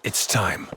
It's time.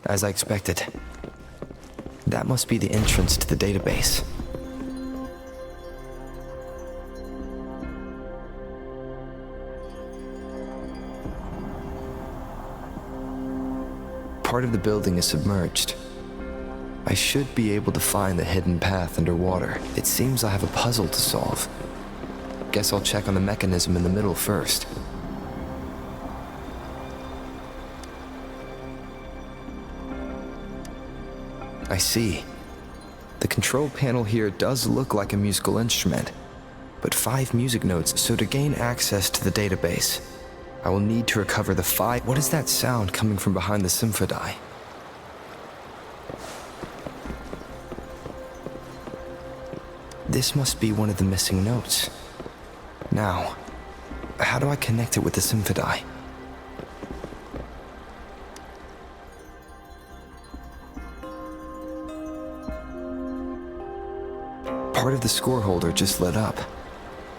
As I expected. That must be the entrance to the database. Part of the building is submerged. I should be able to find the hidden path underwater. It seems I have a puzzle to solve. Guess I'll check on the mechanism in the middle first. I see. The control panel here does look like a musical instrument, but 5 music notes, so to gain access to the database, I will need to recover the 5. What is that sound coming from behind the symphony? This must be one of the missing notes. Now, how do I connect it with the symphony? Part of the score holder just lit up,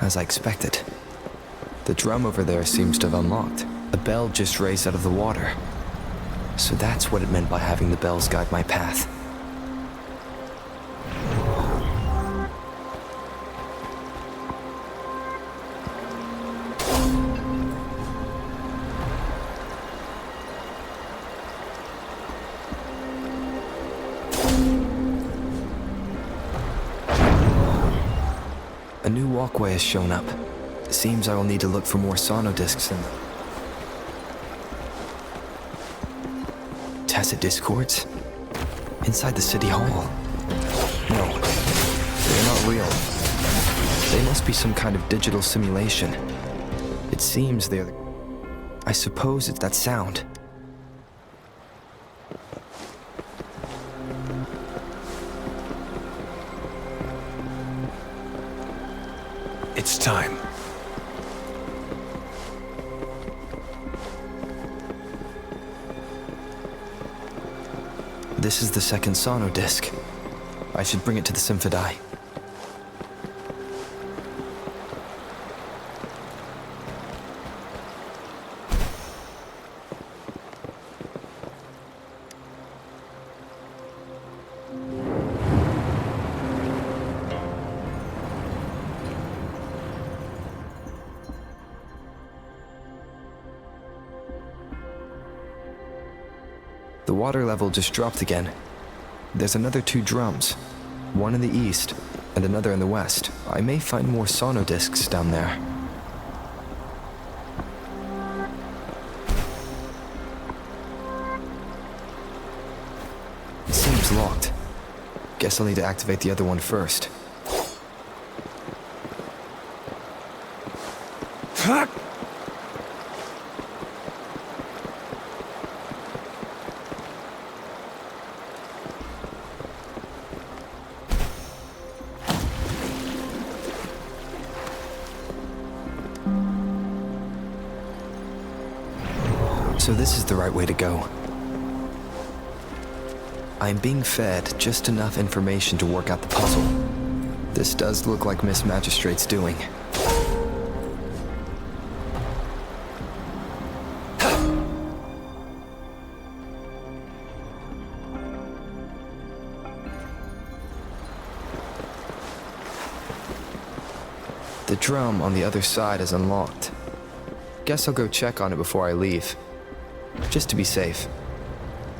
as I expected. The drum over there seems to have unlocked. A bell just raised out of the water. So that's what it meant by having the bells guide my path. A new walkway has shown up. It seems I will need to look for more sonodiscs in them. Tacit discords? Inside the city hall? No, they're not real. They must be some kind of digital simulation. It seems they're... I suppose it's that sound. It's time. This is the second sonodisc. I should bring it to the symphony. The water level just dropped again. There's another 2 drums, one in the east and another in the west. I may find more sonodiscs down there. It seems locked. Guess I'll need to activate the other one first. So this is the right way to go. I am being fed just enough information to work out the puzzle. This does look like Miss Magistrate's doing. The drum on the other side is unlocked. Guess I'll go check on it before I leave, just to be safe.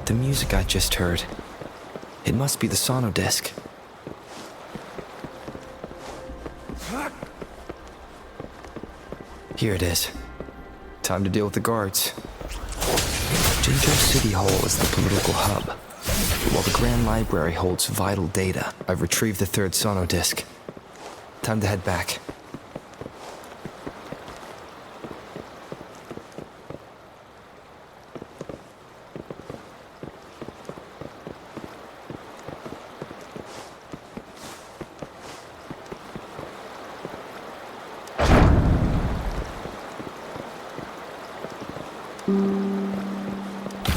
The music I just heard, it must be the sonodisc. Here it is. Time to deal with the guards. Jinzhou City Hall is the political hub, while the Grand Library holds vital data. I've retrieved the third sonodisc. Time to head back.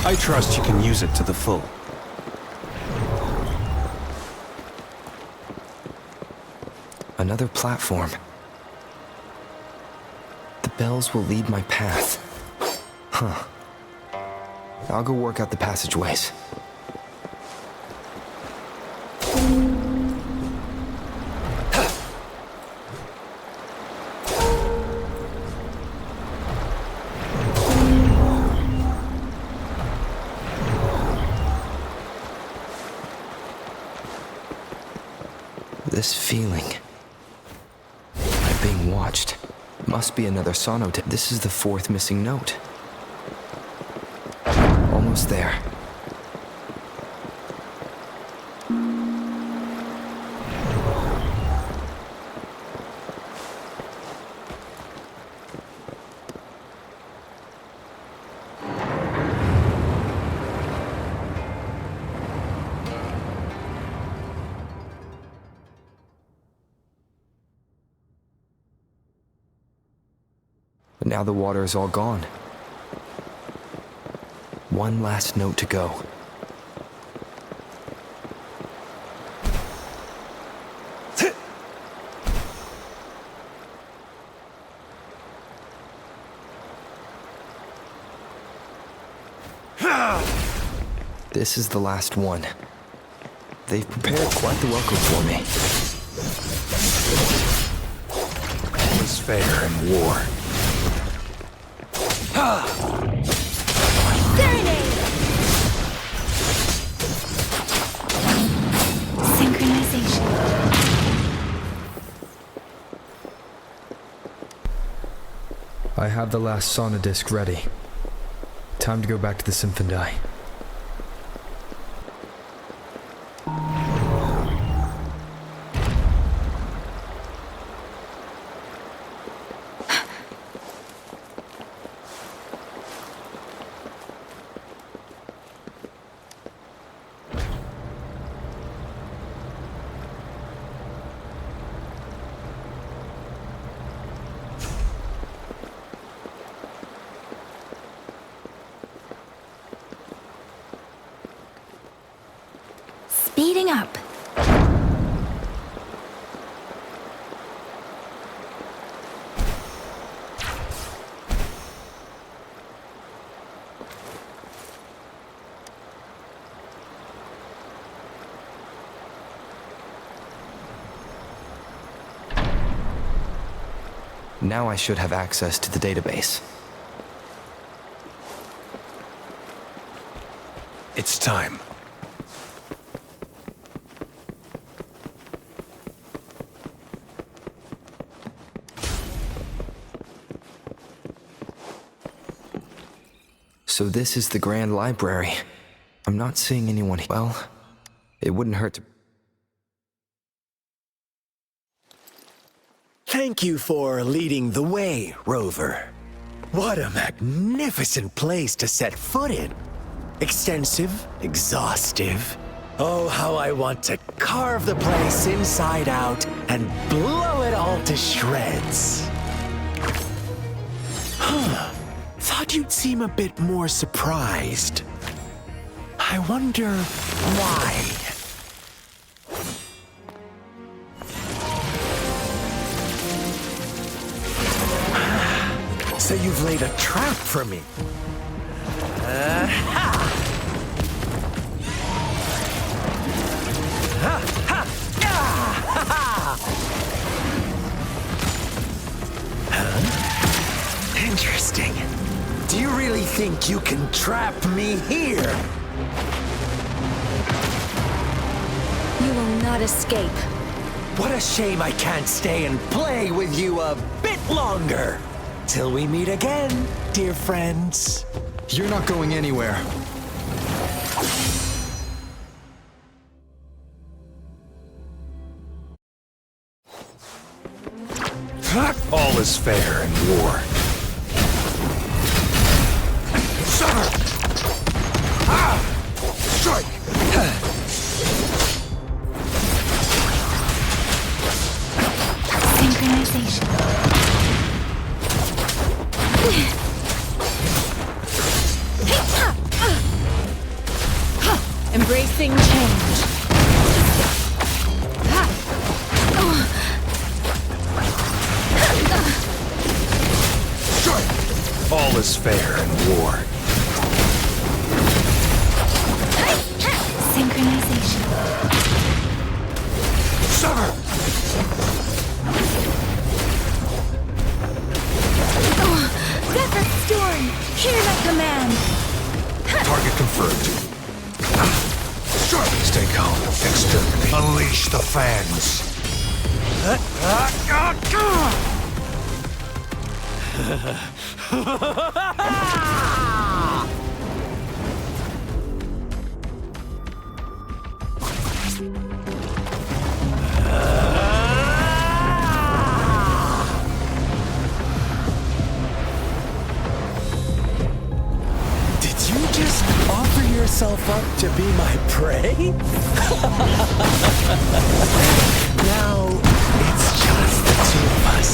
I trust you can use it to the full. Another platform. The bells will lead my path. Huh. I'll go work out the passageways. This feeling. I'm being watched. Must be another sonodisc. This is the fourth missing note. Almost there. But now the water is all gone. One last note to go. This is the last one. They've prepared quite the welcome for me. All is fair in war. Synchronization. I have the last sonodisc ready. Time to go back to the Symphony. Speeding up. Now I should have access to the database. It's time. So this is the Grand Library. I'm not seeing anyone. Well, it wouldn't hurt to... Thank you for leading the way, Rover. What a magnificent place to set foot in. Extensive, exhaustive. Oh, how I want to carve the place inside out and blow it all to shreds. thought you'd seem a bit more surprised. I wonder why. So you've laid a trap for me. Interesting. Do you really think you can trap me here? You will not escape. What a shame I can't stay and play with you a bit longer. Till we meet again, dear friends. You're not going anywhere. All is fair in war. Strike! Synchronization. Embracing change. All is fair in war. Synchronization. Zephyr Storm, hear my command. Target confirmed. Stay calm. Exterminate. Unleash the fans. Did you just offer yourself up to be my prey? Now, it's just the two of us.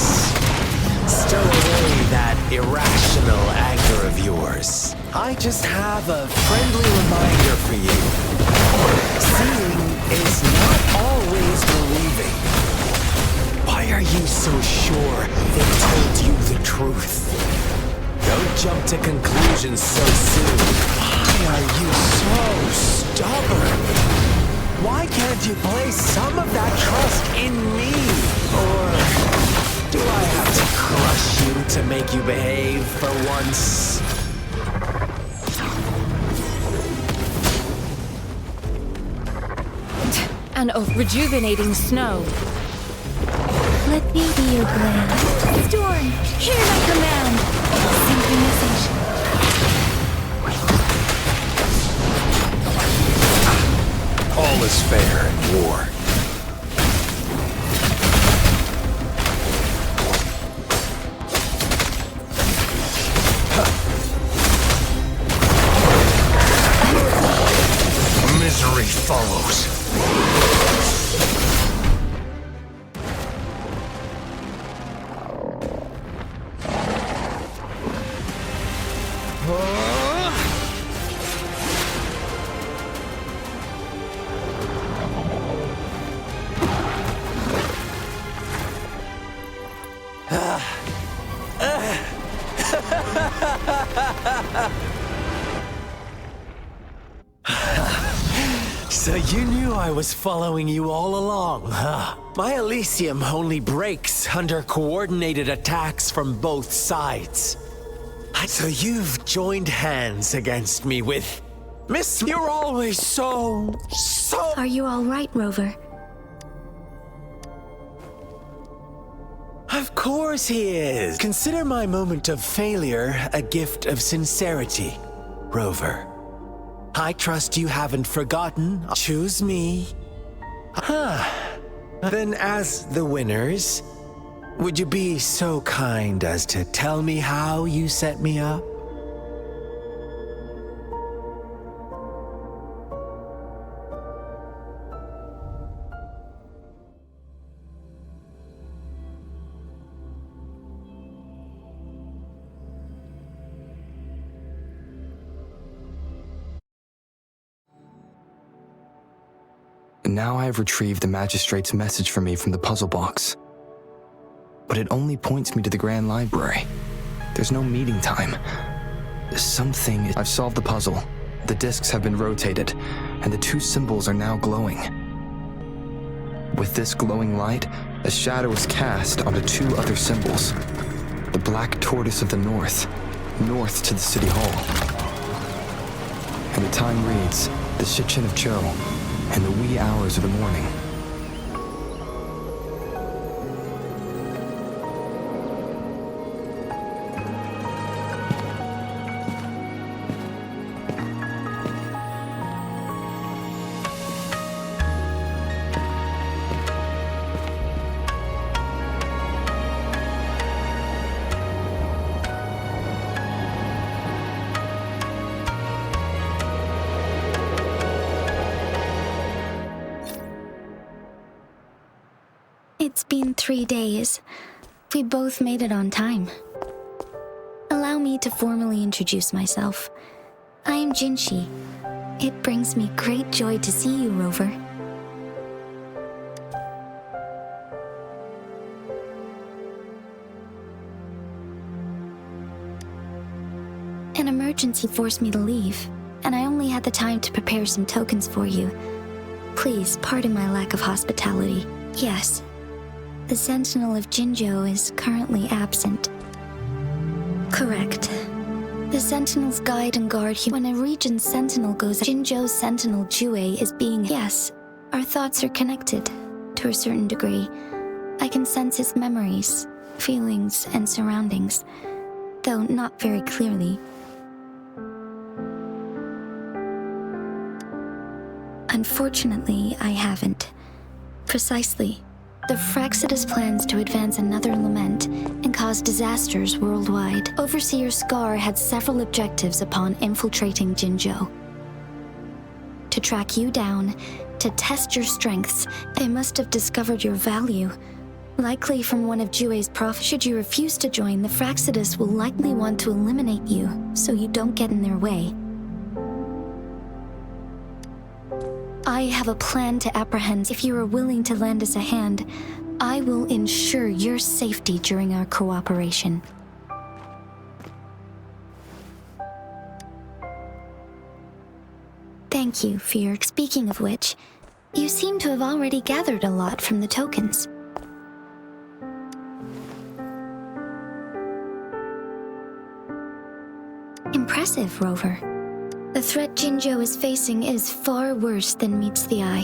Stow away that irrational anger of yours. I just have a friendly reminder for you. Seeing is not always believing. Why are you so sure they told you the truth? Don't jump to conclusions so soon. Why are you so stubborn? Why can't you place some of that trust in me? Or do I have to crush you to make you behave for once? And of rejuvenating snow. Let me be your blade. Storm, hear my command. Synchronization. All is fair in war. Misery follows. So you knew I was following you all along, huh? My Elysium only breaks under coordinated attacks from both sides. So you've joined hands against me with... Miss, you're always so... Are you all right, Rover? Of course he is. Consider my moment of failure a gift of sincerity, Rover. I trust you haven't forgotten. Choose me. Then as the winners, would you be so kind as to tell me how you set me up? Now I have retrieved the magistrate's message for me from the puzzle box. But it only points me to the Grand Library. There's no meeting time. I've solved the puzzle. The discs have been rotated, and the two symbols are now glowing. With this glowing light, a shadow is cast onto two other symbols. The black tortoise of the north to the city hall. And the time reads, the Shichen of Cho, and the wee hours of the morning. It's been 3 days. We both made it on time. Allow me to formally introduce myself. I am Jinshi. It brings me great joy to see you, Rover. An emergency forced me to leave, and I only had the time to prepare some tokens for you. Please pardon my lack of hospitality. Yes. The Sentinel of Jinzhou is currently absent. Correct. The Sentinel's guide and guard when a region's Sentinel goes, Jinzhou's Sentinel Jue is being... Yes, our thoughts are connected, to a certain degree. I can sense his memories, feelings, and surroundings, though not very clearly. Unfortunately, I haven't. Precisely. The Fraxidus plans to advance another lament and cause disasters worldwide. Overseer Scar had several objectives upon infiltrating Jinzhou. To track you down, to test your strengths, they must have discovered your value. Likely from one of Jue's prophets. Should you refuse to join, the Fraxidus will likely want to eliminate you, so you don't get in their way. I have a plan to apprehend. If you are willing to lend us a hand, I will ensure your safety during our cooperation. Thank you for your... Speaking of which, you seem to have already gathered a lot from the tokens. Impressive, Rover. The threat Jinzhou is facing is far worse than meets the eye.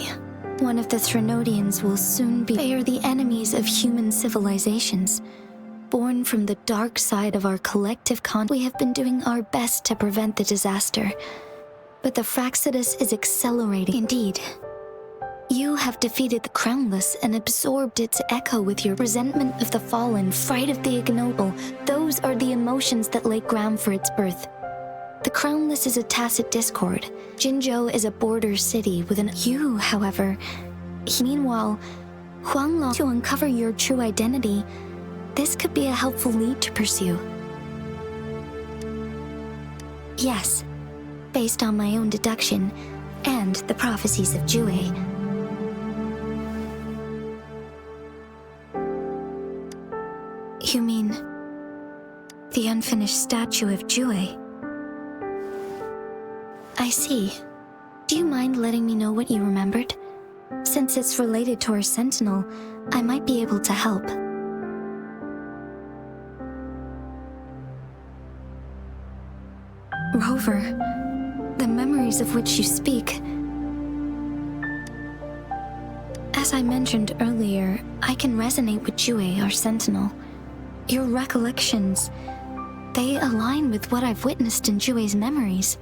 One of the Threnodians will soon be... They are the enemies of human civilizations. Born from the dark side of our collective we have been doing our best to prevent the disaster. But the Fraxidus is accelerating. Indeed. You have defeated the Crownless and absorbed its echo with your resentment of the fallen, fright of the ignoble. Those are the emotions that lay ground for its birth. The Crownless is a tacit discord. Jinzhou is a border city with an... You, however... Meanwhile, Huanglong, to uncover your true identity, this could be a helpful lead to pursue. Yes, based on my own deduction and the prophecies of Jue. You mean the unfinished statue of Jue? I see. Do you mind letting me know what you remembered? Since it's related to our Sentinel, I might be able to help. Rover, the memories of which you speak... As I mentioned earlier, I can resonate with Jue, our Sentinel. Your recollections, they align with what I've witnessed in Jue's memories.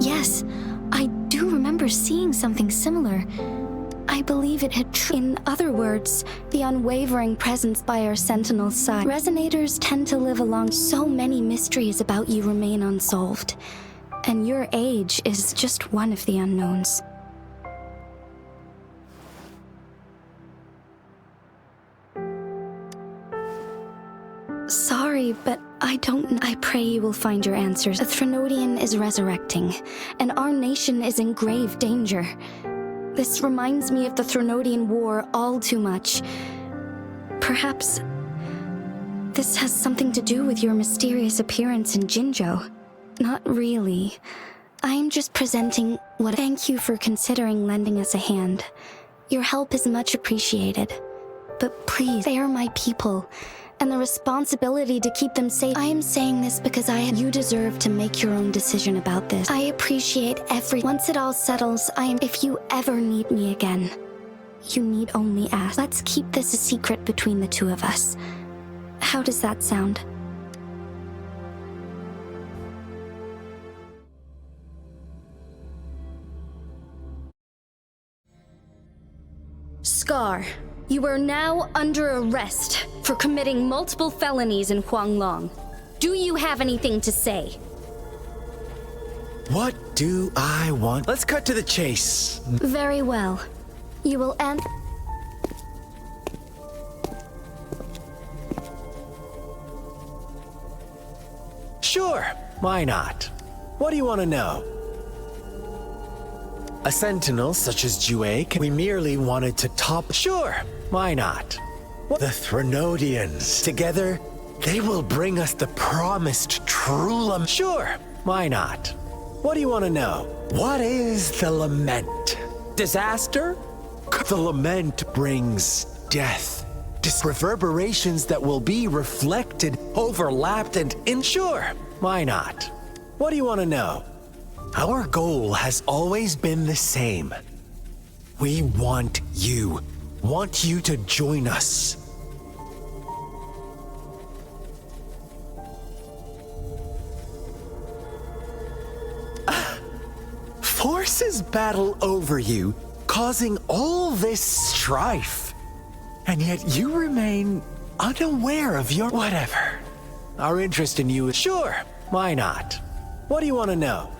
Yes, I do remember seeing something similar. I believe it had in other words, the unwavering presence by our Sentinel's side. Resonators tend to live along. So many mysteries about you remain unsolved, and your age is just one of the unknowns. Sorry. sorry, but I pray you will find your answers. A Threnodian is resurrecting, and our nation is in grave danger. This reminds me of the Threnodian War all too much. Perhaps this has something to do with your mysterious appearance in Jinzhou. Not really. I'm just presenting what— Thank you for considering lending us a hand. Your help is much appreciated. But please, they are my people, and the responsibility to keep them safe— I am saying this because you deserve to make your own decision about this. I appreciate Once it all settles, if you ever need me again, you need only ask. Let's keep this a secret between the two of us. How does that sound? Scar, you are now under arrest for committing multiple felonies in Huanglong. Do you have anything to say? What do I want? Let's cut to the chase. Very well. You will end— Sure, why not? What do you want to know? A sentinel such as Jue, we merely wanted to top— Sure, why not? The Threnodians, together, they will bring us the promised true— Sure, why not? What do you want to know? What is the lament? Disaster? The lament brings death. Reverberations that will be reflected, overlapped, and Sure, why not? What do you want to know? Our goal has always been the same. We want you to join us. Forces battle over you, causing all this strife. And yet you remain unaware of your— Whatever. Our interest in you is— Sure, why not? What do you want to know?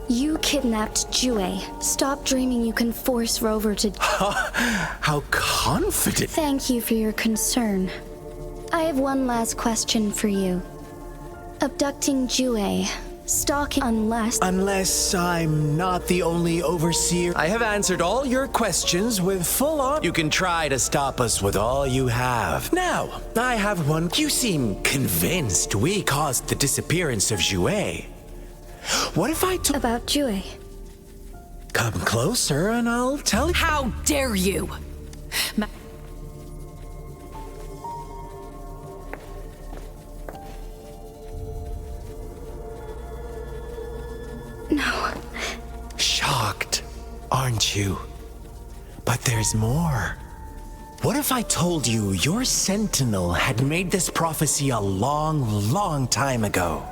You kidnapped Jue. Stop dreaming you can force Rover to— How confident— Thank you for your concern. I have one last question for you. Abducting Jue, stalking— Unless I'm not the only overseer. I have answered all your questions with full on— You can try to stop us with all you have. Now, I have one— You seem convinced we caused the disappearance of Jue. What if I told— About Jue. Come closer and I'll tell you— How dare you! No. Shocked, aren't you? But there's more. What if I told you your sentinel had made this prophecy a long, long time ago?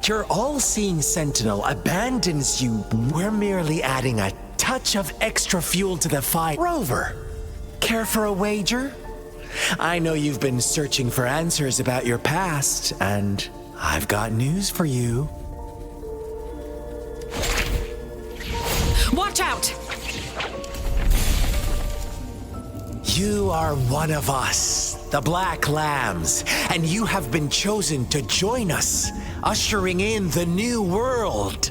Your all-seeing sentinel abandons you. We're merely adding a touch of extra fuel to the fire. Rover, care for a wager? I know you've been searching for answers about your past, and I've got news for you. Watch out! You are one of us, the Black Lambs, and you have been chosen to join us, ushering in the new world.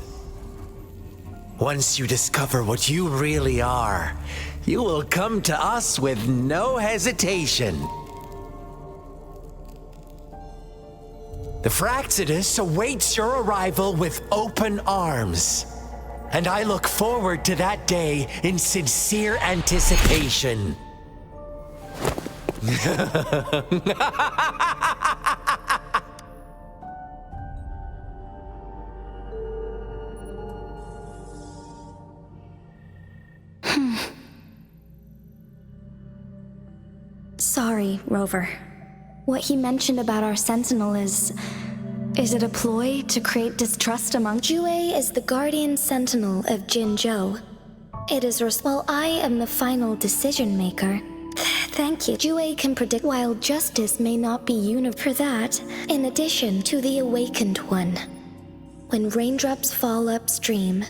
Once you discover what you really are, you will come to us with no hesitation. The Fraxidus awaits your arrival with open arms, and I look forward to that day in sincere anticipation. Sorry, Rover. What he mentioned about our sentinel is it a ploy to create distrust among— Jue is the guardian sentinel of Jinzhou. It is while I am the final decision maker. Thank you. Jue can predict while justice may not be for that, in addition to the awakened one. When raindrops fall upstream,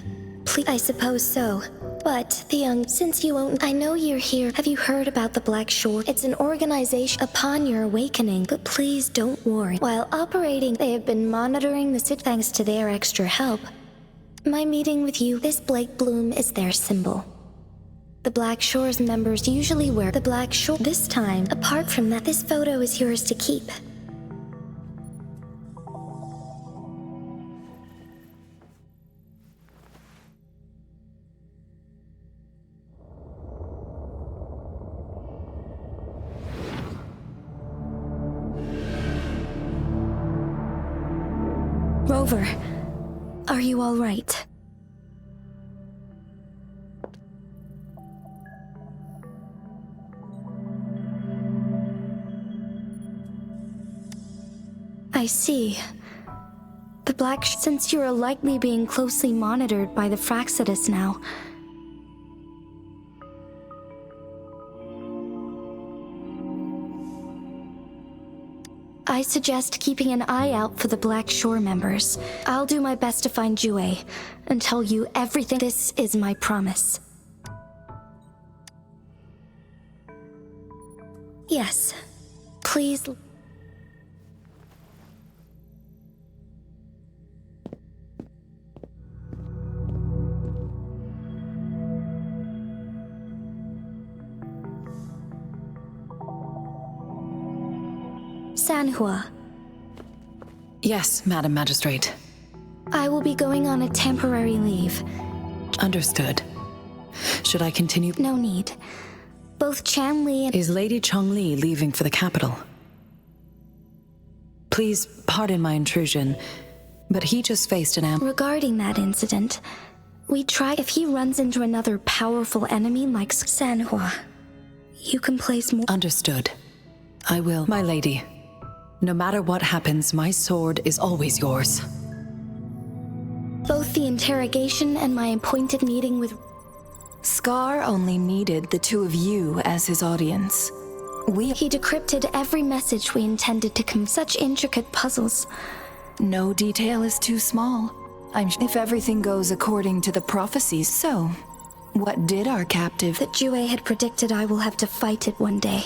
please— I suppose so. But the young, since you won't, I know you're here. Have you heard about the Black Shore? It's an organization upon your awakening, but please don't worry. While operating, they have been monitoring the city thanks to their extra help. My meeting with you, this Blake Bloom is their symbol. The Black Shore's members usually wear the Black Shore. This time, apart from that, this photo is yours to keep. Rover, are you all right? I see. Since you are likely being closely monitored by the Fraxidus now. I suggest keeping an eye out for the Black Shore members. I'll do my best to find Jue and tell you everything. This is my promise. Yes. Please. Sanhua. Yes, Madam Magistrate. I will be going on a temporary leave. Understood. Should I continue? No need. Both Chanli and— Is Lady Chongli leaving for the capital? Please pardon my intrusion, but he just faced an Regarding that incident, we try if he runs into another powerful enemy like Sanhua. You can place more— Understood. I will. My lady, no matter what happens, my sword is always yours. Both the interrogation and my appointed meeting with— Scar only needed the two of you as his audience. He decrypted every message we intended to such intricate puzzles. No detail is too small. If everything goes according to the prophecies, so what did our captive— That Jue had predicted I will have to fight it one day.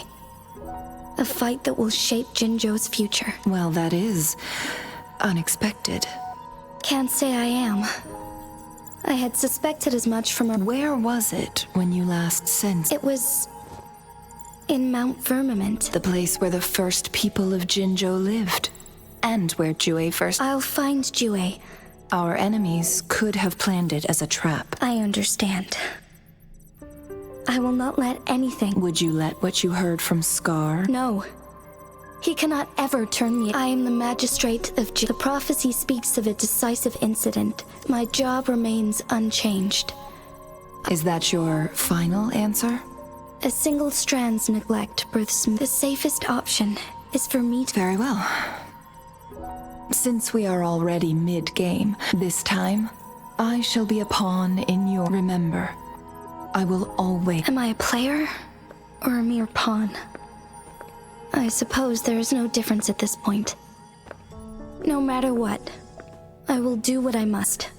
A fight that will shape Jinzhou's future. Well, that is unexpected. Can't say I am. I had suspected as much from her— Where was it when you last sensed— It was in Mount Firmament. The place where the first people of Jinzhou lived, and where Jue first— I'll find Jue. Our enemies could have planned it as a trap. I understand. I will not let anything— Would you let what you heard from Scar? No. He cannot ever turn me— I am the magistrate of The prophecy speaks of a decisive incident. My job remains unchanged. Is that your final answer? A single strand's neglect births— The safest option is for me to— Very well. Since we are already mid-game, this time, I shall be a pawn in your— Remember, I will always— Am I a player or a mere pawn? I suppose there is no difference at this point. No matter what, I will do what I must.